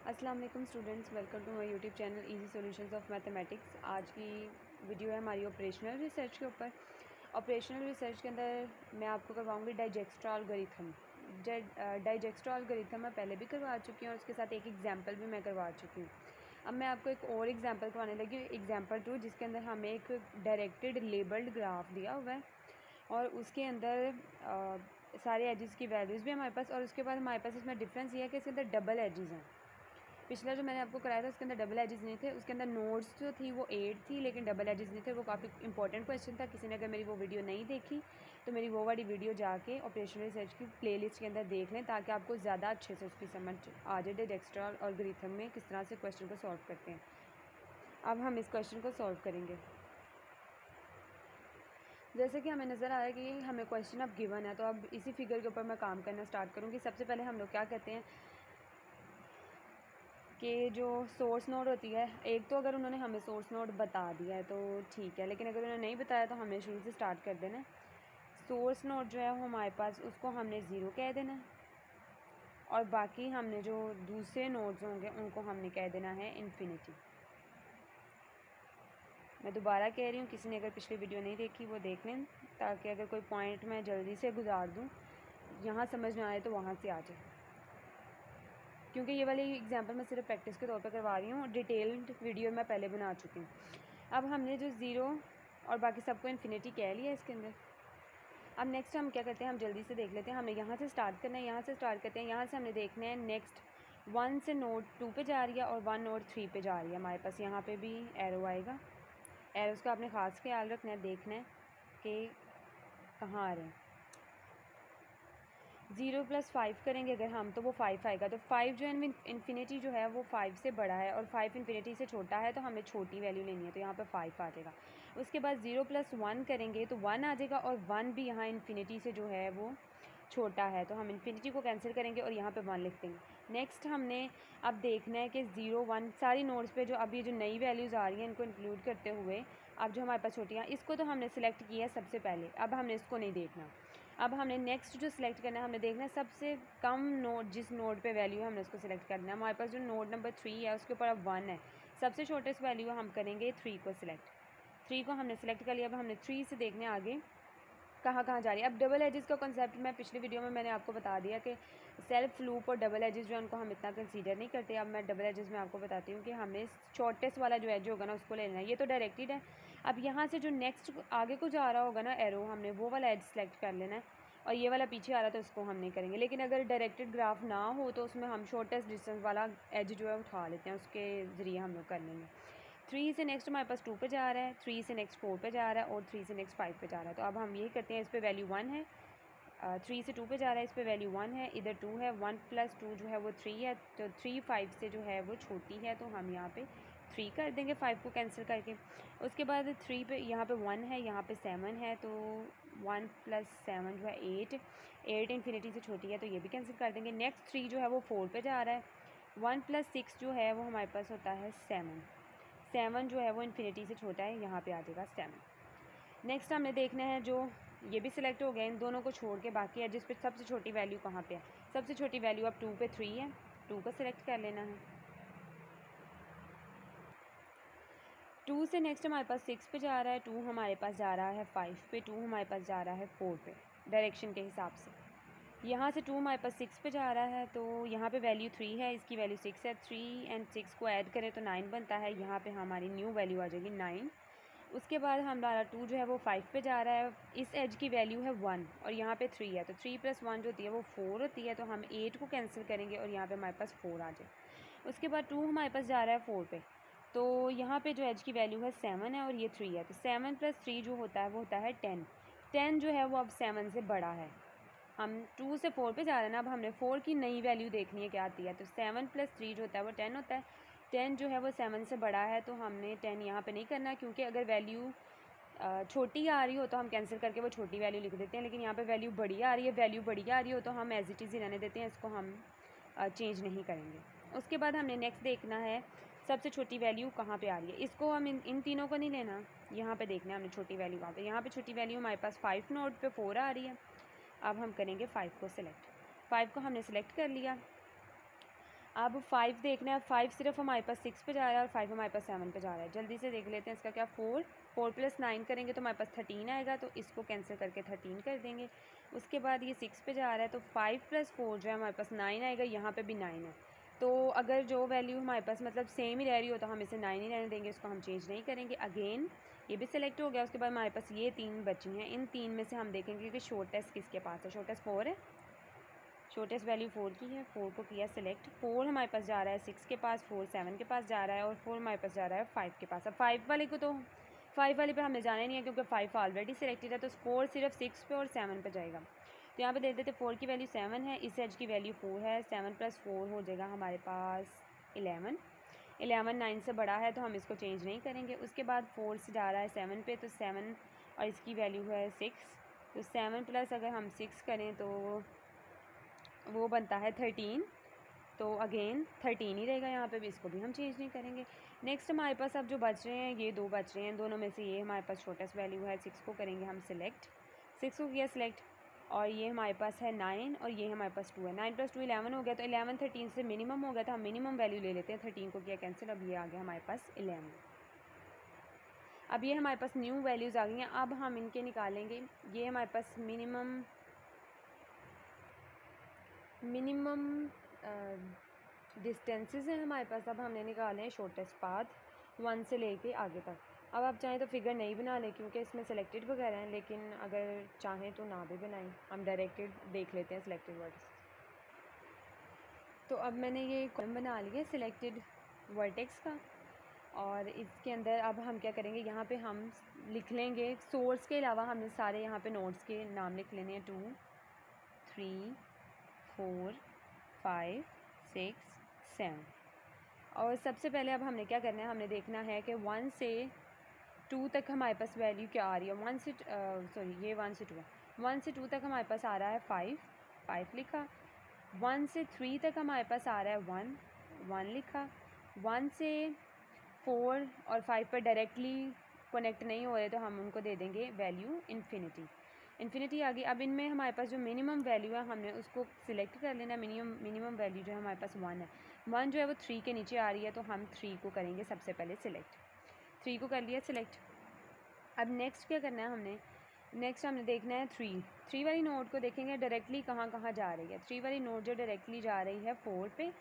अस्सलाम वालेकुम students, welcome to my YouTube channel easy solutions of mathematics. आज की वीडियो है हमारी ऑपरेशनल रिसर्च के ऊपर। ऑपरेशनल रिसर्च के अंदर मैं आपको करवाऊंगी डाइजेक्स्ट्रा एल्गोरिथम। डाइजेक्स्ट्रा एल्गोरिथम मैं पहले भी करवा चुकी हूँ और उसके साथ एक एग्जांपल भी मैं करवा चुकी हूँ। अब मैं आपको एक और एग्जांपल करवाने लगी हूँ, एग्जांपल 2, जिसके अंदर हमें एक डायरेक्टेड लेबल्ड ग्राफ दिया हुआ है और उसके अंदर सारे एजेस की वैल्यूज़ भी हमारे पास, और उसके बाद हमारे पास इसमें डिफरेंस ये है कि इसके अंदर डबल एजेस हैं। पिछला जो मैंने आपको कराया था उसके अंदर डबल एजेस नहीं थे, उसके अंदर नोड्स जो थी वो 8 थी लेकिन डबल एजेस नहीं थे। वो काफ़ी इंपॉर्टेंट क्वेश्चन था। किसी ने अगर मेरी वो वीडियो नहीं देखी तो मेरी वो वाली वीडियो जाके ऑपरेशनल रिसर्च की प्लेलिस्ट के अंदर देख लें, ताकि आपको ज़्यादा अच्छे से उसकी समझ आ जाए डाइजेक्स्ट्रा एल्गोरिथम में किस तरह से क्वेश्चन को सॉल्व करते हैं। अब हम इस क्वेश्चन को सॉल्व करेंगे। जैसे कि हमें नज़र आ रहा है कि हमें क्वेश्चन अब गिवन है, तो अब इसी फिगर के ऊपर मैं काम करना स्टार्ट करूँगी। सबसे पहले हम लोग क्या कहते हैं कि जो सोर्स नोड होती है, एक तो अगर उन्होंने हमें सोर्स नोड बता दिया है तो ठीक है, लेकिन अगर उन्होंने नहीं बताया तो हमें शुरू से स्टार्ट कर देना है। सोर्स नोड जो है वो हमारे पास, उसको हमने ज़ीरो कह देना है और बाकी हमने जो दूसरे नोड्स होंगे उनको हमने कह देना है इन्फिनिटी। मैं दोबारा कह रही हूँ, किसी ने अगर पिछली वीडियो नहीं देखी वो देख लें, ताकि अगर कोई पॉइंट मैं जल्दी से गुजार दूँ, यहाँ समझ में आए तो वहाँ से आ जाए। क्योंकि ये वाली एग्जांपल मैं सिर्फ प्रैक्टिस के तौर पे करवा रही हूँ, डिटेल्ड वीडियो मैं पहले बना चुकी हूँ। अब हमने जो ज़ीरो और बाकी सबको इन्फिनिटी कह लिया इसके अंदर। अब नेक्स्ट हम क्या करते हैं, हम जल्दी से देख लेते हैं। हमने यहाँ से स्टार्ट करना है, यहाँ से स्टार्ट करते हैं। यहाँ से हमने देखना है नेक्स्ट 1 से नोड 2 पे जा रही है और 1 नोड 3 पे जा रही है। हमारे पास यहाँ पे भी एरो आएगा। एरोज़ का आपने ख़ास ख्याल रखना है, देखना है कि कहाँ आ रहे हैं। 0 + 5 करेंगे अगर हम, तो वो 5 आएगा। तो 5 जो है इन्फिनिटी जो है वो 5 से बड़ा है और 5 इन्फिनिटी से छोटा है, तो हमें छोटी वैल्यू लेनी है, तो यहाँ पे 5 आ जाएगा। उसके बाद 0 + 1 करेंगे तो 1 आ जाएगा और 1 भी यहाँ इन्फिनिटी से जो है वो छोटा है, तो हम इन्फिनिटी को कैंसिल करेंगे और यहाँ पे 1 लिख देंगे। नेक्स्ट हमने अब देखना है कि 0 1 सारी नोड्स पे जो अभी जो नई वैल्यूज़ आ रही हैं इनको इंक्लूड करते हुए अब जो हमारे पास छोटी हैं, इसको तो हमने सेलेक्ट किया है सबसे पहले। अब हमने इसको नहीं देखना। अब हमने नेक्स्ट जो सिलेक्ट करना है, हमने देखना है सबसे कम नोड, जिस नोड पे वैल्यू है हमने उसको सिलेक्ट करना है। हमारे पास जो नोड नंबर 3 है उसके ऊपर अब 1 है, सबसे छोटेस्ट वैल्यू हम करेंगे 3 को सिलेक्ट। 3 को हमने सेलेक्ट कर लिया। अब हमने 3 से देखने आगे कहाँ कहाँ जा रही है। अब डबल एजेस का कॉन्सेप्ट मैं पिछली वीडियो में मैंने आपको बता दिया कि सेल्फ लूप और डबल एजेस जो है उनको हम इतना कंसीडर नहीं करते। अब मैं डबल एजेस में आपको बताती हूँ कि हमें शॉर्टेस्ट वाला जो एज होगा ना उसको लेना है। ये तो डायरेक्टेड है। अब यहाँ से जो नेक्स्ट आगे को जा रहा होगा ना एरो, हमने वो वाला एज सेलेक्ट कर लेना है और ये वाला पीछे आ रहा है तो उसको हम नहीं करेंगे। लेकिन अगर डायरेक्टेड ग्राफ ना हो तो उसमें हम शॉर्टेस्ट डिस्टेंस वाला एज जो है उठा लेते हैं, उसके ज़रिए हम लोग कर लेंगे। 3 से नेक्स्ट हमारे पास 2 पे जा रहा है, 3 से नेक्स्ट 4 पे जा रहा है और 3 से नेक्स्ट 5 पे जा रहा है। तो अब हम यही करते हैं, इस पे वैल्यू 1 है, 3 से 2 पे जा रहा है, इस पे वैल्यू 1 है, इधर 2 है, 1 + 2 जो है वो 3 है, तो 3 5 से जो है वो छोटी है, तो हम यहाँ पे 3 कर देंगे 5 को कैंसिल करके। उसके बाद 3 पे यहाँ पे 1 है, यहाँ पे 7 है, तो 1 + 7 जो है 8 इन्फिनिटी से छोटी है, तो ये भी कैंसिल कर देंगे। नेक्स्ट 3 जो है वो 4 पे जा रहा है, 1 + 6 जो है वो हमारे पास होता है 7 जो है वो इन्फिनिटी से छोटा है, यहाँ पे आ जाएगा 7। नेक्स्ट हमने देखना है, जो ये भी सिलेक्ट हो गया, इन दोनों को छोड़ के बाकी है जिस पे सबसे छोटी वैल्यू कहाँ पे है। सबसे छोटी वैल्यू अब 2 पे 3 है, 2 को सिलेक्ट कर लेना है। 2 से नेक्स्ट हमारे पास 6 पे जा रहा है, 2 हमारे पास जा रहा है 5 पे, 2 हमारे पास जा रहा है 4 पे डायरेक्शन के हिसाब से। यहाँ से 2 हमारे पास 6 पे जा रहा है, तो यहाँ पे वैल्यू 3 है, इसकी वैल्यू 6 है। 3 और 6 को ऐड करें तो 9 बनता है, यहाँ पे हमारी न्यू वैल्यू आ जाएगी 9। उसके बाद हमारा 2 जो है वो 5 पे जा रहा है, इस एज की वैल्यू है 1 और यहाँ पे 3 है, तो 3 + 1 जो होती है वो 4 होती है, तो हम 8 को कैंसिल करेंगे और यहाँ पे हमारे पास 4 आ जाए। उसके बाद 2 हमारे पास जा रहा है 4 पे, तो यहाँ पे जो एज की वैल्यू है 7 है और ये 3 है, तो 7 + 3 जो होता है वो होता है 10। 10 जो है वो अब 7 से बड़ा है। हम 2 से 4 पे जा रहे हैं ना, अब हमने 4 की नई वैल्यू देखनी है क्या आती है, तो 7 + 3 जो होता है वो 10 होता है। 10 जो है वो 7 से बड़ा है, तो हमने 10 यहाँ पे नहीं करना, क्योंकि अगर वैल्यू छोटी आ रही हो तो हम कैंसिल करके वो छोटी वैल्यू लिख देते हैं, लेकिन यहाँ पे वैल्यू बड़ी आ रही है, वैल्यू बड़ी आ रही हो तो हम एज इट इज़ ही रहने देते हैं, इसको हम चेंज नहीं करेंगे। उसके बाद हमने नेक्स्ट देखना है सबसे छोटी वैल्यू कहाँ पे आ रही है। इसको हम इन तीनों को नहीं लेना, यहाँ पे देखना है हमने छोटी वैल्यू कहाँ पे। यहाँ पे छोटी वैल्यू हमारे पास 5 नोड पे 4 आ रही है। अब हम करेंगे 5 को सिलेक्ट। 5 को हमने सिलेक्ट कर लिया। अब 5 देखना है, 5 सिर्फ हमारे पास 6 पे जा रहा है और 5 हमारे पास 7 पे जा रहा है। जल्दी से देख लेते हैं इसका क्या। 4 + 9 करेंगे तो हमारे पास 13 आएगा, तो इसको कैंसिल करके 13 कर देंगे। उसके बाद ये 6 पे जा रहा है तो 5 + 4 जो है हमारे पास 9 आएगा, यहाँ पे भी 9 है। तो अगर जो वैल्यू हमारे पास मतलब सेम ही रह रही हो तो हम इसे 9 ही रहने देंगे, इसको हम चेंज नहीं करेंगे। अगेन ये भी सिलेक्ट हो गया। उसके बाद हमारे पास ये 3 बची हैं, इन 3 में से हम देखेंगे कि शॉर्टेस्ट किसके पास है। शॉर्टेस्ट 4 है, शॉर्टेस्ट वैल्यू 4 की है। 4 को किया सिलेक्ट। 4 हमारे पास जा रहा है 6 के पास, 4 7 के पास जा रहा है और 4 हमारे पास जा रहा है 5 के पास। अब 5 वाले को तो 5 वाले पे हमने जाना ही नहीं है क्योंकि 5 ऑलरेडी सिलेक्टेड है, तो 4 सिर्फ 6 पे और 7 पे जाएगा। तो यहाँ पे दे देते 4 की वैल्यू 7 है, इस एज की वैल्यू 4 है। 7 + 4 हो जाएगा हमारे पास 11। 11 9 से बड़ा है तो हम इसको चेंज नहीं करेंगे। उसके बाद 4 से जा रहा है 7 पे, तो 7 और इसकी वैल्यू है 6। तो 7 प्लस अगर हम 6 करें तो वो बनता है 13। तो अगेन 13 ही रहेगा यहाँ पे भी, इसको भी हम चेंज नहीं करेंगे। नेक्स्ट हमारे पास अब जो बच रहे हैं ये 2 बच रहे हैं, दोनों में से ये हमारे पास शॉर्टेस्ट वैल्यू है। 6 को करेंगे हम सिलेक्ट, 6 को किया सिलेक्ट और ये हमारे पास है 9 और ये हमारे पास 2 है। 9 + 2 11 हो गया, तो 11 13 से मिनिमम हो गया, तो हम मिनिमम वैल्यू ले लेते हैं। 13 को किया कैंसिल, अब ये आ गया हमारे पास 11। अब ये हमारे पास न्यू वैल्यूज़ आ गई हैं, अब हम इनके निकालेंगे। ये हमारे पास मिनिमम डिस्टेंसेस हैं हमारे पास। अब हमने निकाले हैं शॉर्टेस्ट पाथ 1 से लेके आगे तक। अब आप चाहें तो फिगर नहीं बना लें क्योंकि इसमें सिलेक्टेड वगैरह हैं, लेकिन अगर चाहें तो ना भी बनाएं, हम डायरेक्टेड देख लेते हैं सिलेक्टेड वर्ड्स। तो अब मैंने ये कॉलम बना लिया सिलेक्टेड वर्टेक्स का, और इसके अंदर अब हम क्या करेंगे, यहाँ पे हम लिख लेंगे सोर्स के अलावा हमने सारे यहाँ पे नोड्स के नाम लिख लेने हैं। 2 3 4 5 6 7। और सबसे पहले अब हमने क्या करना है, हमने देखना है कि 1 से 2 तक हमारे पास वैल्यू क्या आ रही है। 1 से ये 1 से 2 है। 1 से 2 तक हमारे पास आ रहा है 5 लिखा। 1 से 3 तक हमारे पास आ रहा है 1 लिखा। 1 से 4 और 5 पर डायरेक्टली कनेक्ट नहीं हो रहे तो हम उनको दे देंगे वैल्यू इन्फिनिटी आ गई। अब इनमें हमारे पास जो मिनिमम वैल्यू है हमने उसको सिलेक्ट कर लेना। मिनिमम वैल्यू जो है हमारे पास 1 है। 1 जो है वो 3 के नीचे आ रही है, तो हम 3 को करेंगे सबसे पहले सिलेक्ट। 3 को कर लिया सिलेक्ट। अब नेक्स्ट क्या करना है हमने, नेक्स्ट हमने देखना है 3 वाली नोड को देखेंगे डायरेक्टली कहाँ कहाँ जा रही है। 3 वाली नोड जो डायरेक्टली जा रही है 4 पे,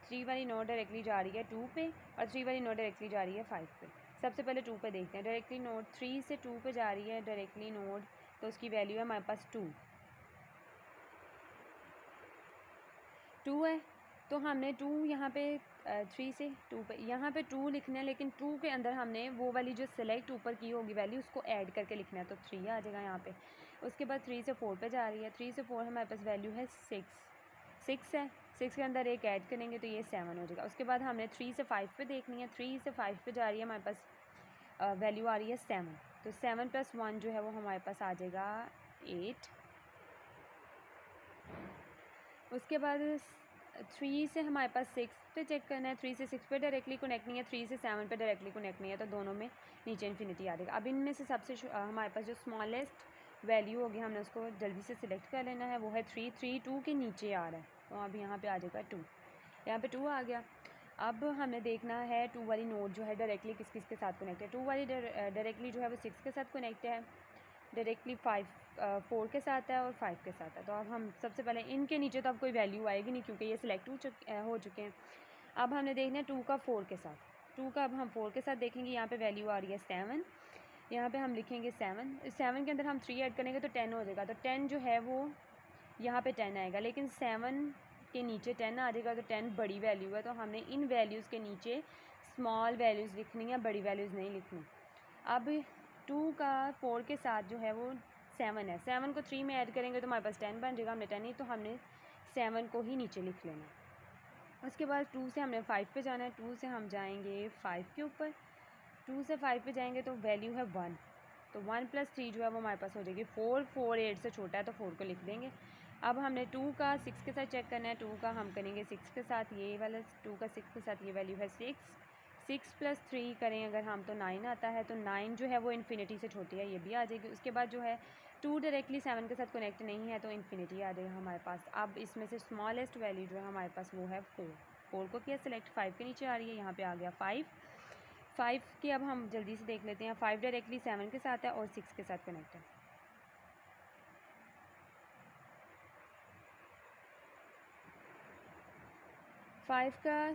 3 वाली नोड डायरेक्टली जा रही है 2 पे और 3 वाली नोड डायरेक्टली जा रही है 5 पे। सबसे पहले 2 पे देखते हैं। डायरेक्टली नोड 3 से 2 पे जा रही है डायरेक्टली नोड, तो उसकी वैल्यू है हमारे पास 2 है। तो हमने 2 यहाँ पे 3 से 2 पे यहाँ पे 2 लिखना है, लेकिन 2 के अंदर हमने वो वाली जो सिलेक्ट ऊपर की होगी वैल्यू उसको ऐड करके लिखना है, तो 3 आ जाएगा यहाँ पे। उसके बाद 3 से 4 पे जा रही है। 3 से 4 हमारे पास वैल्यू है 6 है। 6 के अंदर एक ऐड करेंगे तो ये 7 हो जाएगा। उसके बाद हमने 3 से 5 पे देखनी है। 3 से 5 पे जा रही है हमारे पास वैल्यू आ रही है 7, तो 7 + 1 जो है वो हमारे पास आ जाएगा 8। उसके बाद 3 से हमारे पास 6 पे चेक करना है। 3 से 6 पे डायरेक्टली कनेक्ट नहीं है, 3 से 7 पे डायरेक्टली कनेक्ट नहीं है, तो दोनों में नीचे इन्फिनिटी आ जाएगा। अब इनमें से सबसे हमारे पास जो स्मॉलेस्ट वैल्यू होगी हमने उसको जल्दी से सिलेक्ट कर लेना है, वो है 3 2 के नीचे आ रहा है, तो अब यहाँ पे आ जाएगा 2। यहाँ पे 2 आ गया। अब हमें देखना है 2 वाली नोड जो है डायरेक्टली किस किस के साथ कनेक्ट है। 2 वाली डायरेक्टली जो है वो 6 के साथ कनेक्ट है, डायरेक्टली 4 के साथ है और 5 के साथ है। तो अब हम सबसे पहले इनके नीचे तो अब कोई वैल्यू आएगी नहीं क्योंकि ये सिलेक्ट हो चुके हैं। अब हमने देखना है 2 का 4 के साथ। 2 का अब हम 4 के साथ देखेंगे। यहाँ पे वैल्यू आ रही है 7, यहाँ पे हम लिखेंगे 7 के अंदर हम 3 ऐड करेंगे तो 10 हो जाएगा। तो 10 जो है वो यहाँ पे 10 आएगा, लेकिन 7 के नीचे 10 आ जाएगा, तो 10 बड़ी वैल्यू है, तो हमने इन वैल्यूज़ के नीचे स्मॉल वैल्यूज़ लिखनी है, बड़ी वैल्यूज़ नहीं लिखनी। अब 2 का 4 के साथ जो है वो 7 है। 7 को 3 में ऐड करेंगे तो हमारे पास 10 बन जाएगा। हमने 10 ही, तो हमने 7 को ही नीचे लिख लेना। उसके बाद 2 से हमने 5 पे जाना है। 2 से हम जाएंगे 5 के ऊपर। 2 से 5 पे जाएंगे तो वैल्यू है 1, तो 1 + 3 जो है वो हमारे पास हो जाएगी 4। 4 8 से छोटा है तो 4 को लिख देंगे। अब हमने 2 का 6 के साथ चेक करना है। 2 का हम करेंगे 6 के साथ, ये वाला 2 का 6 के साथ ये वैल्यू है 6 + 3 करें अगर हम तो 9 आता है, तो 9 जो है वो इन्फिनिटी से छोटी है, ये भी आ जाएगी। उसके बाद जो है 2 डायरेक्टली 7 के साथ कनेक्ट नहीं है, तो इन्फिनिटी आ जाएगा हमारे पास। अब इसमें से स्मॉलेस्ट वैल्यू जो है हमारे पास वो है 4। 4 को किया सिलेक्ट, 5 के नीचे आ रही है, यहाँ पे आ गया 5 के। अब हम जल्दी से देख लेते हैं, 5 डायरेक्टली 7 के साथ है और 6 के साथ कनेक्ट है। फाइव का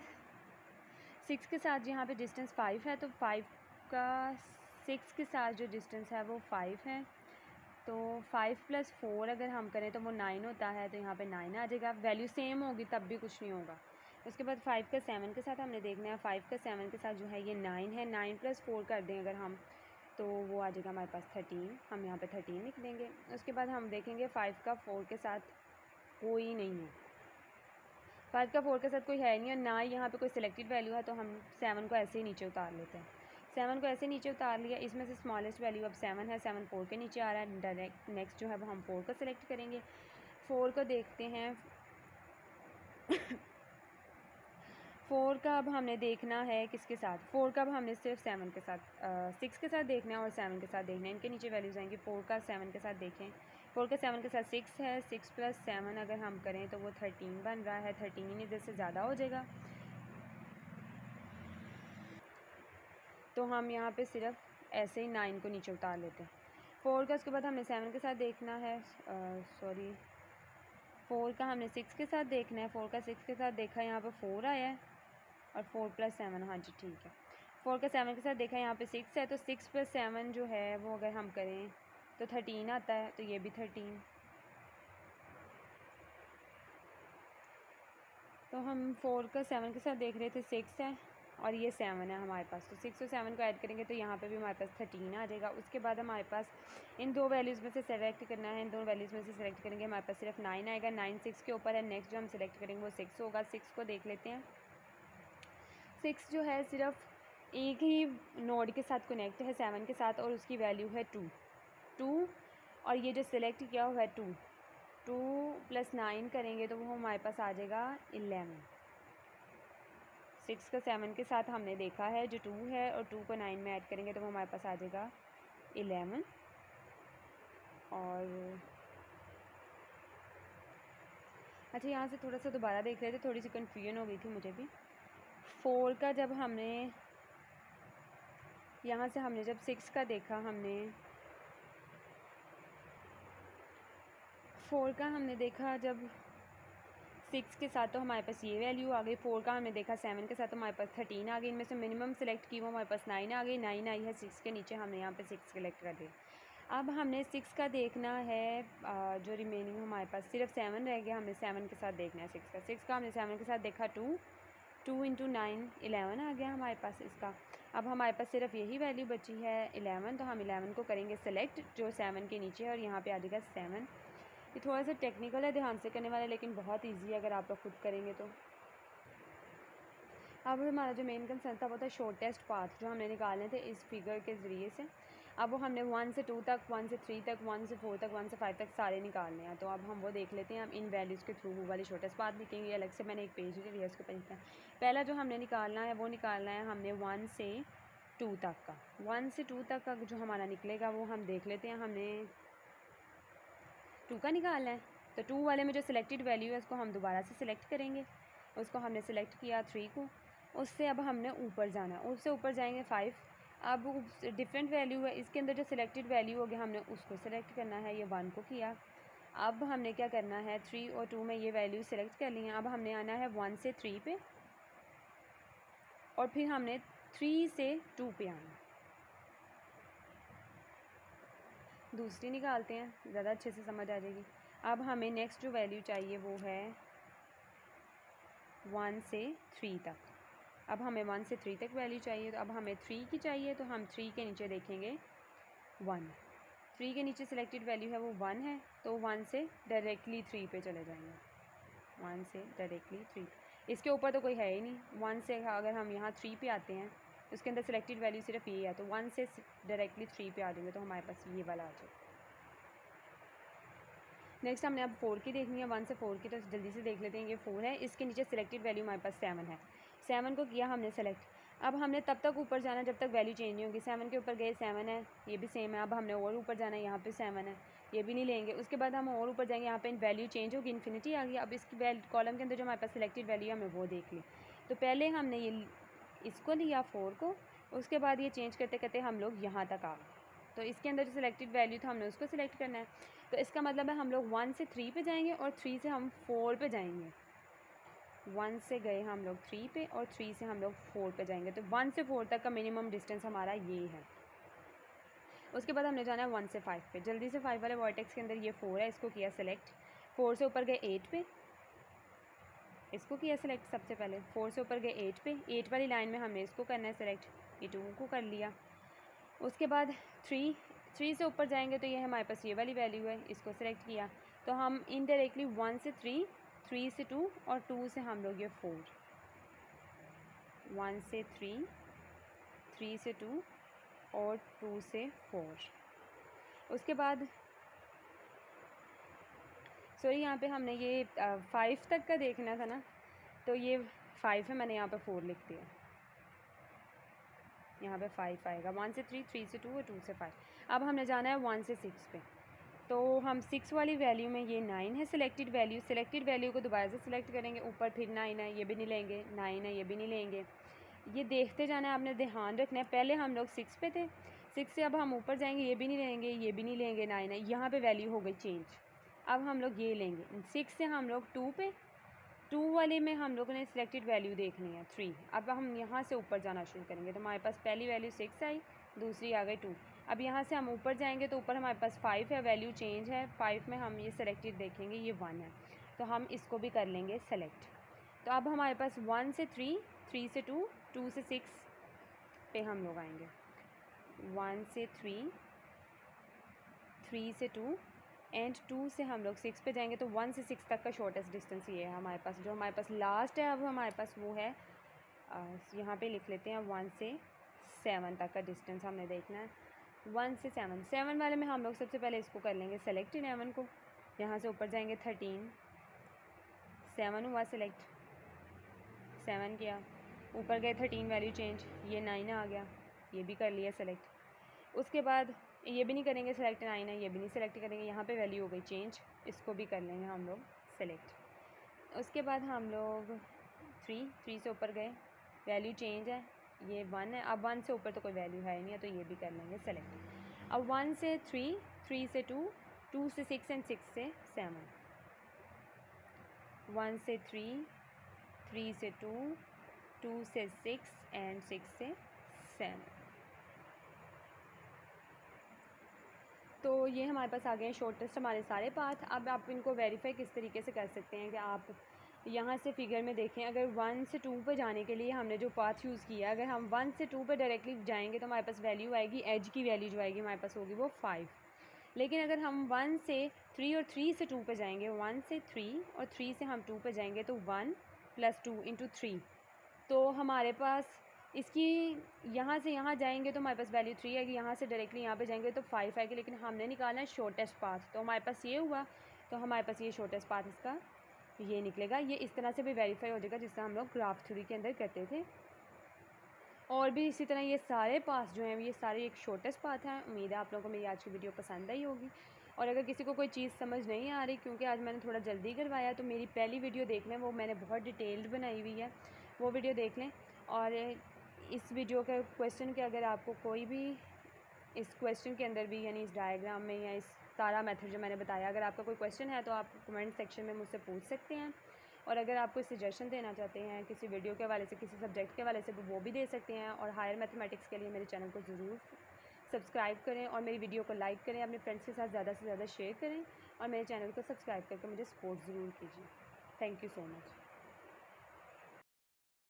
6 के साथ यहाँ पे डिस्टेंस 5 है, तो 5 का 6 के साथ जो डिस्टेंस है वो 5 है। तो 5 + 4 अगर हम करें तो वो 9 होता है, तो यहाँ पे 9 आ जाएगा। वैल्यू सेम होगी तब भी कुछ नहीं होगा। उसके बाद 5 का 7 के साथ हमने देखना है, 5 का 7 के साथ जो है ये 9 है। 9 + 4 कर दें अगर हम, तो वो आ जाएगा हमारे पास 13। हम यहाँ पे 13 लिख देंगे। उसके बाद हम देखेंगे 5 का 4 के साथ कोई नहीं है, 5 का 4 के साथ कोई है नहीं और ना यहाँ पे कोई सिलेक्टेड वैल्यू है, तो हम 7 को ऐसे ही नीचे उतार लेते हैं। 7 को ऐसे नीचे उतार लिया, इसमें से स्मॉलेस्ट वैल्यू अब 7 है, 7 4 के नीचे आ रहा है। डायरेक्ट नेक्स्ट जो है वो हम 4 को सिलेक्ट करेंगे। 4 को देखते हैं 4 का अब हमने देखना है किसके साथ, 4 का अब हमने सिर्फ 7 के साथ 6 के साथ देखना है और 7 के साथ देखना है। इनके नीचे वैल्यूज़ आएंगी। 4 का 7 के साथ देखें, 4 का 7 के साथ 6 है, 6 + 7 अगर हम करें तो वो 13 बन रहा है। 13 इधर से ज़्यादा हो जाएगा, तो हम यहाँ पे सिर्फ ऐसे ही 9 को नीचे उतार लेते हैं। 4 का उसके बाद हमने 7 के साथ देखना है, 4 का हमने 6 के साथ देखना है। 4 का 6 के साथ देखा, यहाँ पे 4 आया है और 4 + 7, हाँ जी ठीक है। 4 का 7 के साथ देखा, यहाँ पे 6 है, तो 6 + 7 जो है वो अगर हम करें तो 13 आता है, तो ये भी 13। तो हम 4 का 7 के साथ देख रहे थे, 6 है और ये 7 है हमारे पास, तो 6 और 7 को ऐड करेंगे तो यहाँ पे भी हमारे पास 13 आ जाएगा। उसके बाद हमारे पास इन दो वैल्यूज़ में से सेलेक्ट करना है, इन दोनों वैल्यूज़ में से सेलेक्ट करेंगे, हमारे पास सिर्फ 9 आएगा। 9 6 के ऊपर है, नेक्स्ट जो हम सेलेक्ट करेंगे वो 6 होगा। 6 को देख लेते हैं, 6 जो है सिर्फ एक ही नोड के साथ कनेक्ट है 7 के साथ और उसकी वैल्यू है 2 और ये जो सिलेक्ट किया हुआ है 2 + 9 करेंगे तो वो हमारे पास आ जाएगा 11। 6 का 7 के साथ हमने देखा है जो 2 है और 2 को 9 में ऐड करेंगे तो वो हमारे पास आ जाएगा 11। और अच्छा, यहाँ से थोड़ा सा दोबारा देख रहे थे, थोड़ी सी कन्फ्यूजन हो गई थी मुझे भी। 4 का जब हमने यहाँ से हमने जब 6 का देखा, हमने 4 का हमने देखा जब 6 के साथ तो हमारे पास ये वैल्यू आ गई। 4 का हमने देखा 7 के साथ तो हमारे पास 13 आ गई। इनमें से मिनिमम सेलेक्ट की वो हमारे पास 9 आ गई। 9 आई है 6 के नीचे, हमने यहाँ पे 6 सेलेक्ट कर दिया। अब हमने 6 का देखना है, जो रिमेनिंग हमारे पास सिर्फ 7 रह गया, हमने 7 के साथ देखना है 6 का। 6 का हमने 7 के साथ देखा, 2 × 9 11 आ गया हमारे पास इसका। अब हमारे पास सिर्फ यही वैल्यू बची है 11, तो हम 11 को करेंगे सेलेक्ट जो 7 के नीचे है और यहाँ पे आ जाएगा 7। ये थोड़ा सा टेक्निकल है, ध्यान से करने वाला, लेकिन बहुत इजी है अगर आप लोग खुद करेंगे तो। अब हमारा जो मेन कंसर्न था वो था शॉर्टेस्ट पाथ जो हमने निकालने थे इस फिगर के ज़रिए से। अब वो हमने 1 से 2 तक, 1 से 3 तक, 1 से 4 तक, 1 से 5 तक सारे निकालने हैं। तो अब हम वो देख लेते हैं। हम इन वैल्यूज़ के थ्रू वो वाली शॉर्टेस्ट पाथ लिखेंगे। अलग से मैंने एक पेज ले लिया, उसके ऊपर लिखना है। पहला जो हमने निकालना है वो निकालना है हमने 1 से 2 तक का। 1 से 2 तक का जो हमारा निकलेगा वो हम देख लेते हैं। हमने 2 का निकालना है, तो 2 वाले में जो सिलेक्टेड वैल्यू है उसको हम दोबारा से सिलेक्ट करेंगे। उसको हमने सिलेक्ट किया 3 को, उससे अब हमने ऊपर जाना है, उससे ऊपर जाएंगे 5। अब डिफरेंट वैल्यू है, इसके अंदर जो सिलेक्टेड वैल्यू होगी हमने उसको सिलेक्ट करना है। ये 1 को किया। अब हमने क्या करना है, 3 और 2 में ये वैल्यू सिलेक्ट कर ली है। अब हमने आना है 1 से 3 पे और फिर हमने 3 से 2 पे आना। दूसरी निकालते हैं, ज़्यादा अच्छे से समझ आ जाएगी। अब हमें नेक्स्ट जो वैल्यू चाहिए वो है 1 से 3 तक। अब हमें 1 से 3 तक वैल्यू चाहिए, तो अब हमें 3 की चाहिए, तो हम 3 के नीचे देखेंगे 1। 3 के नीचे सिलेक्टेड वैल्यू है वो 1 है, तो 1 से डायरेक्टली 3 पे चले जाएंगे। 1 से डायरेक्टली 3, इसके ऊपर तो कोई है ही नहीं। 1 से अगर हम यहाँ 3 पे आते हैं, उसके अंदर सिलेक्टेड वैल्यू सिर्फ ये है, तो 1 से डायरेक्टली 3 पे आ जाएंगे, तो हमारे पास ये वाला आ जाएगा। नेक्स्ट हमने अब 4 की देखनी है। 1 से 4 की तो जल्दी से देख लेते हैं। ये 4 है, इसके नीचे सिलेक्टेड वैल्यू हमारे पास 7 है। 7 को किया हमने सेलेक्ट। अब हमने तब तक ऊपर जाना जब तक वैल्यू चेंज नहीं होगी। 7 के ऊपर गए, 7 है, ये भी सेम है। अब हमने और ऊपर जाना है, यहाँ पे 7 है, ये भी नहीं लेंगे। उसके बाद हम और ऊपर जाएंगे, यहाँ पे वैल्यू चेंज होगी, इन्फिनिटी आ गई। अब इसकी कॉलम के अंदर जो हमारे पास सिलेक्टेड वैल्यू है हमें वो देख ली। तो पहले हमने ये इसको लिया 4 को, उसके बाद ये चेंज करते करते हम लोग यहाँ तक आ गए। तो इसके अंदर जो सिलेक्टेड वैल्यू था हमने उसको सिलेक्ट करना है। तो इसका मतलब है हम लोग 1 से 3 पे जाएंगे और 3 से हम 4 पे जाएंगे। 1 से गए हम लोग 3 पे और 3 से हम लोग 4 पे जाएंगे। तो 1 से 4 तक का मिनिमम डिस्टेंस हमारा ये है। उसके बाद हमने जाना है 1 से 5 पे। जल्दी से 5 वाले वर्टेक्स के अंदर ये 4 है, इसको किया सेलेक्ट। 4 से ऊपर गए 8 पे, इसको किया सेलेक्ट सबसे पहले। 4 से ऊपर गए 8 पे, 8 वाली लाइन में हमने इसको करना है सेलेक्ट, ये 2 को कर लिया। उसके बाद 3 से ऊपर जाएंगे तो ये हमारे पास ये वाली वैल्यू है, इसको सेलेक्ट किया। तो हम इनडायरेक्टली 1 से 3, 3 से 2 और 2 से हम लोग ये 4, 1 से 3, 3 से 2 और 2 से 4। उसके बाद सॉरी यहाँ पे हमने ये 5 तक का देखना था ना, तो ये 5 है, मैंने यहाँ पे 4 लिख दिया। यहाँ पे 5 आएगा। 1 से 3, 3 से 2 और 2 से 5। अब हमने जाना है 1 से 6 पे। तो हम 6 वाली वैल्यू में ये 9 है सिलेक्टेड वैल्यू। सिलेक्टेड वैल्यू को दोबारा से सिलेक्ट करेंगे, ऊपर फिर 9 है, ये भी नहीं लेंगे, 9 है, ये भी नहीं लेंगे। ये देखते जाना है, आपने ध्यान रखना है। पहले हम लोग 6 पे थे, 6 से अब हम ऊपर जाएंगे, ये भी नहीं लेंगे, ये भी नहीं लेंगे, 9 है, यहाँ पे वैल्यू हो गई चेंज। अब हम लोग ये लेंगे। 6 से हम लोग 2 पे, 2 वाले में हम लोगों ने सिलेक्टेड वैल्यू देखनी है 3। अब हम यहाँ से ऊपर जाना शुरू करेंगे। तो हमारे पास पहली वैल्यू 6 आई, दूसरी आ गई 2। अब यहाँ से हम ऊपर जाएंगे तो ऊपर हमारे पास 5 है, वैल्यू चेंज है। 5 में हम ये सिलेक्टेड देखेंगे, ये 1 है, तो हम इसको भी कर लेंगे सेलेक्ट। तो अब हमारे पास 1 से 3, 3 से 2, 2 से 6 पे हम लोग आएंगे। 1 से 3, 3 से 2 एंड 2 से हम लोग 6 पे जाएंगे। तो 1 से 6 तक का शॉर्टेस्ट डिस्टेंस ये है हमारे पास। जो हमारे पास लास्ट है अब हमारे पास वो है, यहाँ पे लिख लेते हैं 1 से 7 तक का डिस्टेंस हमने देखना है। 1 से 7, 7 वाले में हम लोग सबसे पहले इसको कर लेंगे सेलेक्ट 11 को। यहाँ से ऊपर जाएंगे 13, 7 हुआ सेलेक्ट, 7 किया, ऊपर गए 13 वैल्यू चेंज, ये 9 आ गया, ये भी कर लिया सेलेक्ट। उसके बाद ये भी नहीं करेंगे सेलेक्ट, 9 है, ये भी नहीं सेलेक्ट करेंगे, यहाँ पे वैल्यू हो गई चेंज, इसको भी कर लेंगे हम लोग सेलेक्ट। उसके बाद हम लोग 3 से ऊपर गए, वैल्यू चेंज है, ये 1 है। अब 1 से ऊपर तो कोई वैल्यू है ही नहीं है, तो ये भी कर लेंगे सेलेक्ट। अब 1 से 3, 3 से 2, 2 से 6 एंड 6 से 7। 1 से 3, 3 से 2, 2 से 6 एंड 6 से 7। तो ये हमारे पास आ गए हैं शॉर्टेस्ट हमारे सारे पाथ। अब आप इनको वेरीफाई किस तरीके से कर सकते हैं कि आप यहाँ से फिगर में देखें, अगर 1 से 2 पे जाने के लिए हमने जो पाथ यूज़ किया, अगर हम 1 से 2 पे डायरेक्टली जाएंगे तो हमारे पास वैल्यू आएगी, एज की वैल्यू जो आएगी हमारे पास होगी वो 5। लेकिन अगर हम 1 से 3 और 3 से 2 पे जाएंगे, 1 से 3 और 3 से हम 2 पे जाएंगे, तो 1 + 2 × 3, तो हमारे पास इसकी यहाँ से यहाँ जाएंगे तो हमारे पास वैल्यू 3 आएगी, यहाँ से डायरेक्टली यहाँ पे जाएंगे तो 5 आएगी। लेकिन हमने निकालना है शॉर्टेस्ट पाथ, तो हमारे पास ये हुआ, तो हमारे पास ये शॉर्टेस्ट पाथ इसका ये निकलेगा। ये इस तरह से भी वेरीफाई हो जाएगा जिससे हम लोग ग्राफ थ्योरी के अंदर करते थे। और भी इसी तरह ये सारे पाथ जो हैं ये सारे एक शॉर्टेस्ट पाथ हैं। उम्मीद है आप लोगों को मेरी आज की वीडियो पसंद आई होगी। और अगर किसी को कोई चीज़ समझ नहीं आ रही, क्योंकि आज मैंने थोड़ा जल्दी करवाया, तो मेरी पहली वीडियो देख लें, वो मैंने बहुत डिटेल्ड बनाई हुई है, वो वीडियो देख लें। और इस वीडियो के क्वेश्चन के अगर आपको कोई भी इस क्वेश्चन के अंदर भी, यानी इस डायग्राम में या इस सारा मेथड जो मैंने बताया, अगर आपका कोई क्वेश्चन है तो आप कमेंट सेक्शन में मुझसे पूछ सकते हैं। और अगर आप कोई सजेशन देना चाहते हैं किसी वीडियो के हवाले से, किसी सब्जेक्ट के हवाले से, वो भी दे सकते हैं। और हायर मैथमेटिक्स के लिए मेरे चैनल को ज़रूर सब्सक्राइब करें और मेरी वीडियो को लाइक करें, अपने फ्रेंड्स के साथ ज़्यादा से ज़्यादा शेयर करें और मेरे चैनल को सब्सक्राइब करके मुझे सपोर्ट ज़रूर कीजिए। Thank you so much.